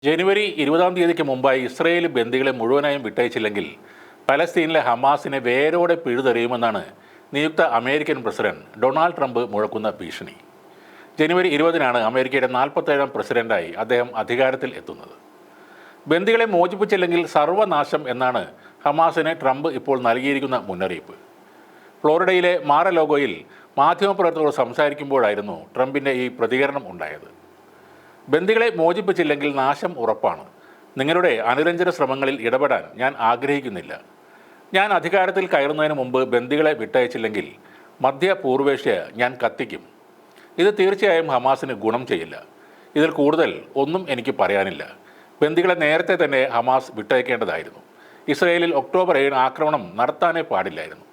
ജനുവരി 20-ാം തീയതിക്ക് മുമ്പായി ഇസ്രയേൽ ബന്ദികളെ മുഴുവനായും വിട്ടയച്ചില്ലെങ്കിൽ പലസ്തീനിലെ ഹമാസിനെ വേരോടെ പിഴുതെറിയുമെന്നാണ് നിയുക്ത അമേരിക്കൻ പ്രസിഡന്റ് ഡൊണാൾഡ് ട്രംപ് മുഴക്കുന്ന ഭീഷണി. ജനുവരി 20-നാണ് അമേരിക്കയുടെ 47-ാം പ്രസിഡന്റായി അദ്ദേഹം അധികാരത്തിൽ എത്തുന്നത്. ബന്ദികളെ മോചിപ്പിച്ചില്ലെങ്കിൽ സർവനാശം എന്നാണ് ഹമാസിന് ട്രംപ് ഇപ്പോൾ നൽകിയിരിക്കുന്ന മുന്നറിയിപ്പ്. ഫ്ലോറിഡയിലെ മാറലോഗോയിൽ മാധ്യമപ്രവർത്തകരോട് സംസാരിക്കുമ്പോഴായിരുന്നു ട്രംപിൻ്റെ ഈ പ്രതികരണം ഉണ്ടായത്. ബന്ദികളെ മോചിപ്പിച്ചില്ലെങ്കിൽ നാശം ഉറപ്പാണ്. നിങ്ങളുടെ അനുരഞ്ജന ശ്രമങ്ങളിൽ ഇടപെടാൻ ഞാൻ ആഗ്രഹിക്കുന്നില്ല. ഞാൻ അധികാരത്തിൽ കയറുന്നതിന് മുമ്പ് ബന്ദികളെ വിട്ടയച്ചില്ലെങ്കിൽ മധ്യ പൂർവേഷ്യ ഞാൻ കത്തിക്കും. ഇത് തീർച്ചയായും ഹമാസിന് ഗുണം ചെയ്യില്ല. ഇതിൽ കൂടുതൽ ഒന്നും എനിക്ക് പറയാനില്ല. ബന്ദികളെ നേരത്തെ തന്നെ ഹമാസ് വിട്ടയക്കേണ്ടതായിരുന്നു. ഇസ്രയേലിൽ ഒക്ടോബർ 7 ആക്രമണം നടത്താനേ പാടില്ലായിരുന്നു.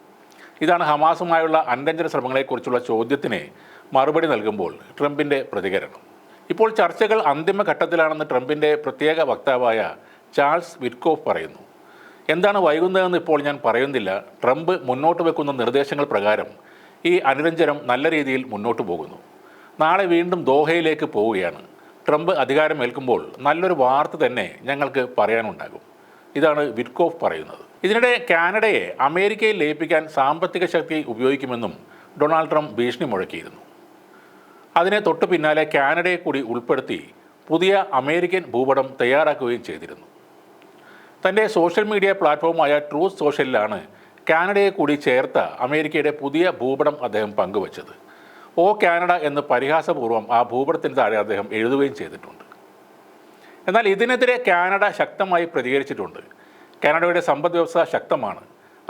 ഇതാണ് ഹമാസുമായുള്ള അനുരഞ്ജന ശ്രമങ്ങളെക്കുറിച്ചുള്ള ചോദ്യത്തിന് മറുപടി നൽകുമ്പോൾ ട്രംപിൻ്റെ പ്രതികരണം. ഇപ്പോൾ ചർച്ചകൾ അന്തിമഘട്ടത്തിലാണെന്ന് ട്രംപിൻ്റെ പ്രത്യേക വക്താവായ ചാൾസ് വിറ്റ്കോഫ് പറയുന്നു. എന്താണ് വൈകുന്നതെന്ന് ഇപ്പോൾ ഞാൻ പറയുന്നില്ല. ട്രംപ് മുന്നോട്ട് വെക്കുന്ന നിർദ്ദേശങ്ങൾ പ്രകാരം ഈ അനുരഞ്ജനം നല്ല രീതിയിൽ മുന്നോട്ട് പോകുന്നു. നാളെ വീണ്ടും ദോഹയിലേക്ക് പോവുകയാണ്. ട്രംപ് അധികാരമേൽക്കുമ്പോൾ നല്ലൊരു വാർത്ത തന്നെ ഞങ്ങൾക്ക് പറയാനുണ്ടാകും. ഇതാണ് വിറ്റ്കോഫ് പറയുന്നത്. ഇതിനിടെ കാനഡയെ അമേരിക്കയിൽ ലയിപ്പിക്കാൻ സാമ്പത്തിക ശക്തി ഉപയോഗിക്കുമെന്നും ഡൊണാൾഡ് ട്രംപ് ഭീഷണി മുഴക്കിയിരുന്നു. അതിനെ തൊട്ടു പിന്നാലെ കാനഡയെ കൂടി ഉൾപ്പെടുത്തി പുതിയ അമേരിക്കൻ ഭൂപടം തയ്യാറാക്കുകയും ചെയ്തിരുന്നു. തൻ്റെ സോഷ്യൽ മീഡിയ പ്ലാറ്റ്ഫോമായ ട്രൂത്ത് സോഷ്യലിലാണ് കാനഡയെ കൂടി ചേർത്ത അമേരിക്കയുടെ പുതിയ ഭൂപടം അദ്ദേഹം പങ്കുവച്ചത്. ഓ കാനഡ എന്ന് പരിഹാസപൂർവ്വം ആ ഭൂപടത്തിന് താഴെ അദ്ദേഹം എഴുതുകയും ചെയ്തിട്ടുണ്ട്. എന്നാൽ ഇതിനെതിരെ കാനഡ ശക്തമായി പ്രതികരിച്ചിട്ടുണ്ട്. കാനഡയുടെ സമ്പദ് വ്യവസ്ഥ ശക്തമാണ്,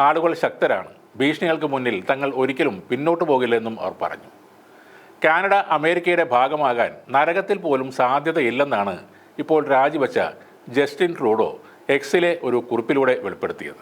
ആളുകൾ ശക്തരാണ്, ഭീഷണികൾക്ക് മുന്നിൽ തങ്ങൾ ഒരിക്കലും പിന്നോട്ട് പോകില്ലെന്നും അവർ പറഞ്ഞു. കാനഡ അമേരിക്കയുടെ ഭാഗമാകാൻ നരകത്തിൽ പോലും സാധ്യതയില്ലെന്നാണ് ഇപ്പോൾ രാജിവെച്ച ജസ്റ്റിൻ ട്രൂഡോ എക്സിലെ ഒരു കുറിപ്പിലൂടെ വെളിപ്പെടുത്തിയത്.